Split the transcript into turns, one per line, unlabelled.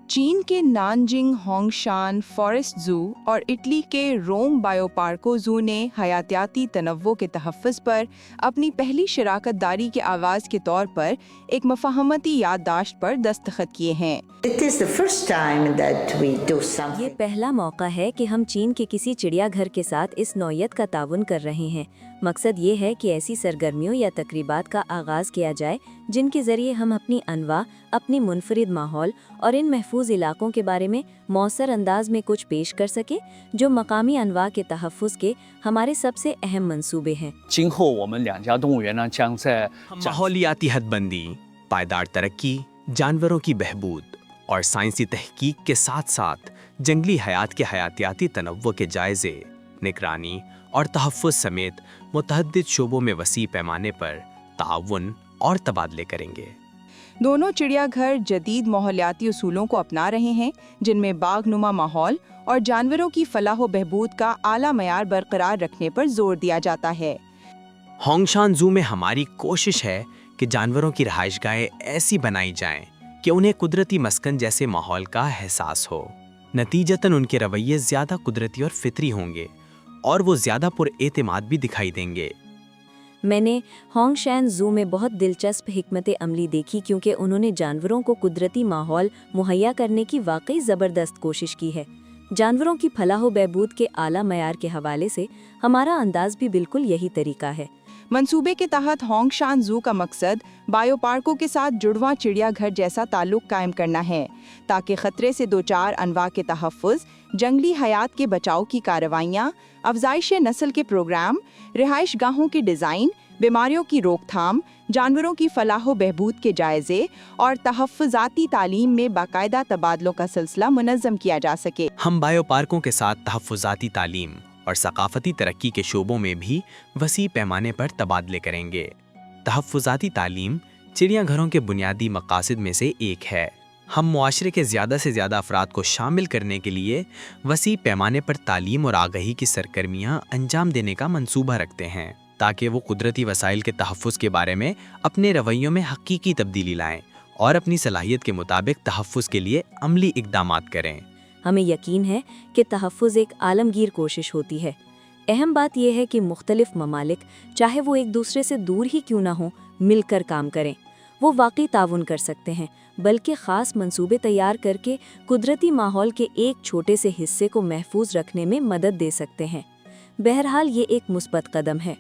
चीन के Nanjing Hongshan forest zoo और इटली के रोम बायोपार्को ज़ू ने हयातियाती तनव्वो के तहफ़्फ़ुज़ पर अपनी पहली शराकत दारी के आगाज़ के तौर पर एक मफ़ाहमती याददाश्त पर दस्तखत किए हैं।
ये पहला मौका है कि हम चीन के किसी चिड़ियाघर के साथ इस नौयत का ताउन कर रहे हैं। मकसद ये है कि ऐसी सरगर्मियों या तकरीबात का आगाज़ किया जाए जिनके ज़रिए हम अपनी अनवा, अपनी मुनफरिद माहौल और इन महफूज इलाकों के बारे में मौसर अंदाज में कुछ पेश कर सके जो मकामी अनवा के तहफ़्फ़ुज़ के हमारे सबसे अहम मंसूबे हैं।
माहौलियाती हदबंदी, पायदार तरक्की, जानवरों की बहबूद और साइंसी तहकीक के साथ साथ जंगली हयात के हयातियाती तनव्वुर के जायजे, निगरानी और तहफ़्फ़ुज़ समेत मुतअद्दिद शोबों में वसी पैमाने पर ताउन और तबादले करेंगे।
दोनों चिड़ियाघर जदीद माहौलियाती उसूलों को अपना रहे हैं जिनमें बागनुमा माहौल और जानवरों की फलाह व बहबूद का आला मयार बरकरार रखने पर जोर दिया जाता है।
होंगशान ज़ू में हमारी कोशिश है कि जानवरों की रहायशगाहें ऐसी बनाई जाएं कि उन्हें कुदरती मस्कन जैसे माहौल का एहसास हो। नतीजतन उनके रवैये ज़्यादा कुदरती और फितरी होंगे और वो ज़्यादा पुरएतमाद भी दिखाई देंगे।
मैंने होंगशान ज़ू में बहुत दिलचस्प हिकमत अमली देखी क्योंकि उन्होंने जानवरों को कुदरती माहौल मुहैया करने की वाकई ज़बरदस्त कोशिश की है। जानवरों की फलाह व बहबूद के आला मयार के हवाले से हमारा अंदाज भी बिल्कुल यही तरीका है।
मंसूबे के तहत होंगशान ज़ू का मकसद बायोपार्कों के साथ जुड़वा चिड़ियाघर जैसा ताल्लुक कायम करना है ताकि खतरे से दो चार अनवा के तहफ़्फ़ुज़, जंगली हयात के बचाव की कार्रवाइयाँ, अफजाइश नस्ल के प्रोग्राम, रिहाइश गाहों की डिज़ाइन, बीमारियों की रोकथाम, जानवरों की फलाह व बहबूद के जायजे और तहफ़्फ़ुज़ाती तालीम में बाकायदा तबादलों का सिलसिला मुनज़्ज़म किया जा सके।
हम बायोपार्कों के साथ तहफ़्फ़ुज़ाती तालीम और सकाफ़ती तरक्की के शोबों में भी वसी पैमाने पर तबादले करेंगे। तहफ़्फ़ुज़ाती तालीम चिड़ियाघरों के बुनियादी मकासद में से एक है। हम मुआशरे के ज़्यादा से ज़्यादा अफराद को शामिल करने के लिए वसी पैमाने पर तालीम और आगाही की सरगर्मियाँ अंजाम देने का मंसूबा रखते हैं ताकि वो कुदरती वसाइल के तहफ़्फ़ुज़ के बारे में अपने रवैयों में हकीकी तब्दीली लाएँ और अपनी सलाहियत के मुताबिक तहफ़्फ़ुज़ के लिए अमली इक़दामात करें।
हमें यकीन है कि तहफ़्फ़ुज़ एक आलमगीर कोशिश होती है। अहम बात यह है कि मुख्तलिफ ममालिक, चाहे वो एक दूसरे से दूर ही क्यों ना हो, मिलकर काम करें। वो वाकई ताउन कर सकते हैं, बल्कि ख़ास मंसूबे तैयार करके कुदरती माहौल के एक छोटे से हिस्से को महफूज रखने में मदद दे सकते हैं। बहरहाल ये एक मुस्बत कदम है।